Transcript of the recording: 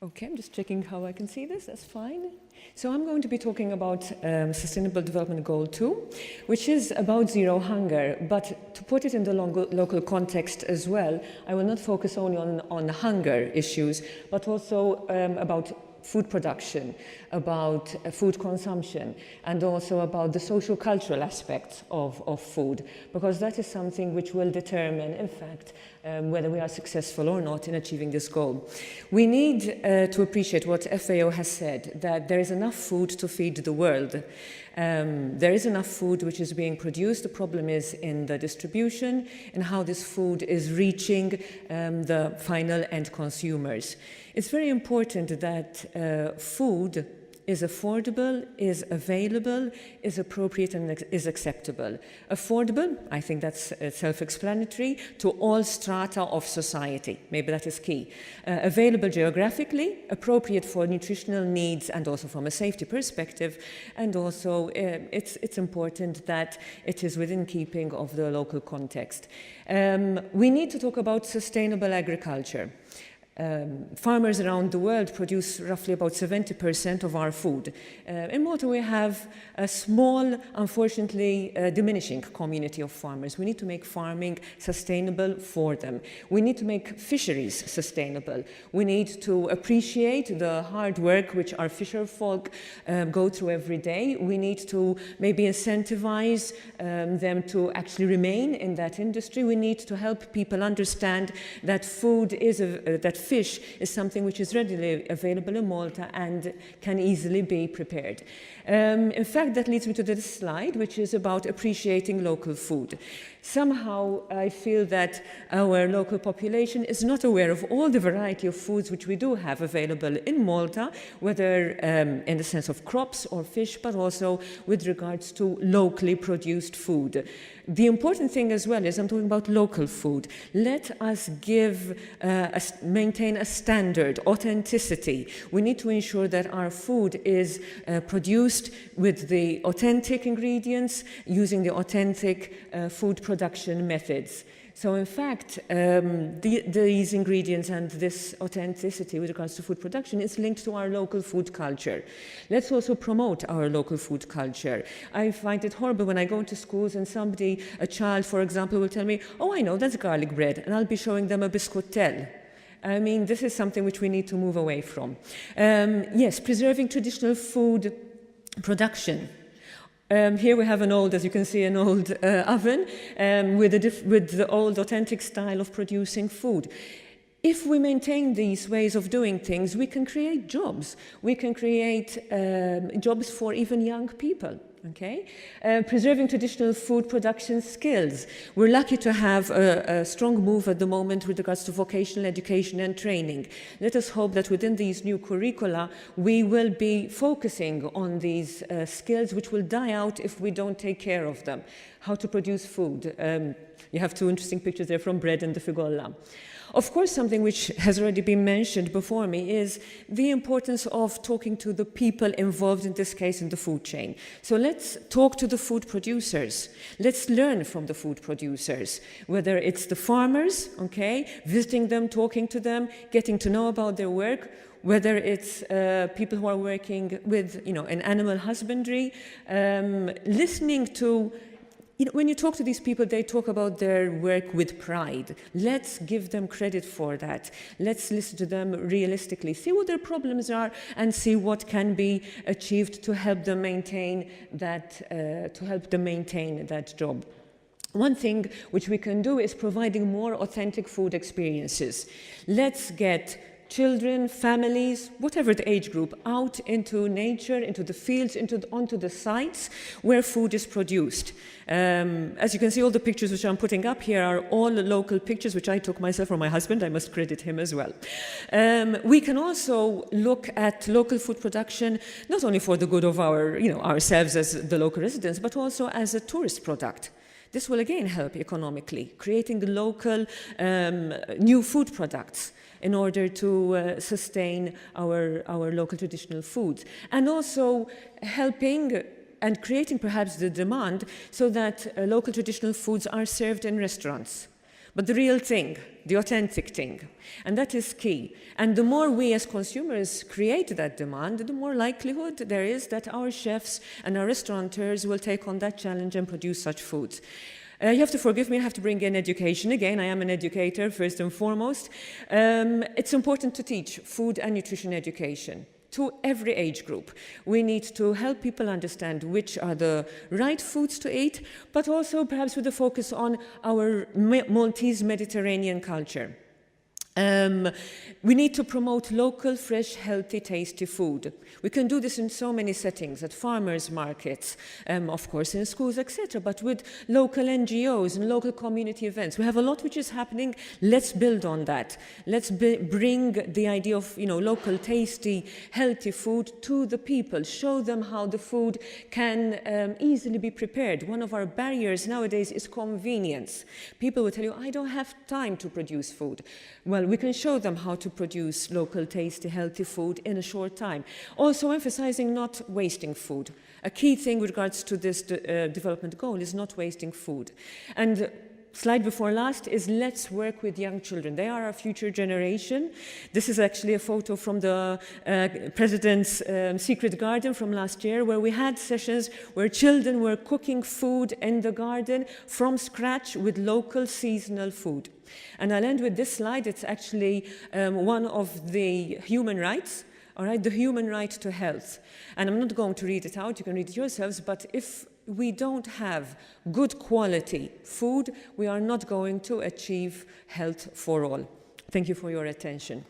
Okay, I'm just checking how I can see this, that's fine. So I'm going to be talking about Sustainable Development Goal 2, which is about zero hunger, but to put it in the local context as well, I will not focus only on hunger issues, but also about food production, about food consumption, and also about the social-cultural aspects of food, because that is something which will determine, in fact, whether we are successful or not in achieving this goal. We need to appreciate what FAO has said, that there is enough food to feed the world. There is enough food which is being produced. The problem is in the distribution and how this food is reaching the final end consumers. It's very important that food is affordable, is available, is appropriate and is acceptable. Affordable, I think that's self-explanatory, to all strata of society. Maybe that is key. Available geographically, appropriate for nutritional needs and also from a safety perspective. And also it's important that it is within keeping of the local context. We need to talk about sustainable agriculture. Farmers around the world produce roughly about 70% of our food. In Malta we have a small, unfortunately diminishing community of farmers. We need to make farming sustainable for them. We need to make fisheries sustainable. We need to appreciate the hard work which our fisher folk go through every day. We need to maybe incentivize them to actually remain in that industry. We need to help people understand that food is that fish is something which is readily available in Malta and can easily be prepared. In fact, that leads me to this slide, which is about appreciating local food. Somehow, I feel that our local population is not aware of all the variety of foods which we do have available in Malta, whether in the sense of crops or fish, but also with regards to locally produced food. The important thing as well is I'm talking about local food. Let us maintain a standard, authenticity. We need to ensure that our food is produced with the authentic ingredients, using the authentic food production methods. So in fact, these ingredients and this authenticity with regards to food production is linked to our local food culture. Let's also promote our local food culture. I find it horrible when I go into schools and a child, for example, will tell me, oh, I know, that's garlic bread, and I'll be showing them a biscottel. I mean, this is something which we need to move away from. Yes, preserving traditional food production. Here we have as you can see, an old oven with the old authentic style of producing food. If we maintain these ways of doing things, we can create jobs. We can create jobs for even young people. Okay? Preserving traditional food production skills. We're lucky to have a strong move at the moment with regards to vocational education and training. Let us hope that within these new curricula, we will be focusing on these skills which will die out if we don't take care of them. How to produce food. You have two interesting pictures there from bread and the figolla. Of course, something which has already been mentioned before me is the importance of talking to the people involved, in this case, in the food chain. So let's talk to the food producers. Let's learn from the food producers, whether it's the farmers, okay, visiting them, talking to them, getting to know about their work, whether it's people who are working with, in animal husbandry, listening to. When you talk to these people, they talk about their work with pride. Let's give them credit for that. Let's listen to them realistically, see what their problems are, and see what can be achieved to help them maintain that job. One thing which we can do is providing more authentic food experiences. Let's get children, families, whatever the age group, out into nature, into the fields, onto the sites where food is produced. As you can see, all the pictures which I'm putting up here are all local pictures which I took myself or my husband. I must credit him as well. We can also look at local food production, not only for the good of ourselves as the local residents, but also as a tourist product. This will again help economically, creating the local new food products in order to sustain our local traditional foods. And also helping and creating perhaps the demand so that local traditional foods are served in restaurants. but the real thing, the authentic thing. And that is key. And the more we as consumers create that demand, the more likelihood there is that our chefs and our restaurateurs will take on that challenge and produce such foods. You have to forgive me, I have to bring in education again. I am an educator first and foremost. It's important to teach food and nutrition education to every age group. We need to help people understand which are the right foods to eat, but also perhaps with a focus on our Maltese Mediterranean culture. We need to promote local, fresh, healthy, tasty food. We can do this in so many settings, at farmers' markets, of course in schools, etc., but with local NGOs and local community events. We have a lot which is happening. Let's build on that. Let's bring the idea of local, tasty, healthy food to the people. Show them how the food can easily be prepared. One of our barriers nowadays is convenience. People will tell you, I don't have time to produce food. Well, we can show them how to produce local, tasty, healthy food in a short time. Also emphasizing not wasting food. A key thing with regards to this development goal is not wasting food. And slide before last is let's work with young children. They are our future generation. This is actually a photo from the President's Secret Garden from last year, where we had sessions where children were cooking food in the garden from scratch with local seasonal food. And I'll end with this slide. It's actually one of the human rights, all right, the human right to health. And I'm not going to read it out, you can read it yourselves, but if we don't have good quality food, we are not going to achieve health for all. Thank you for your attention.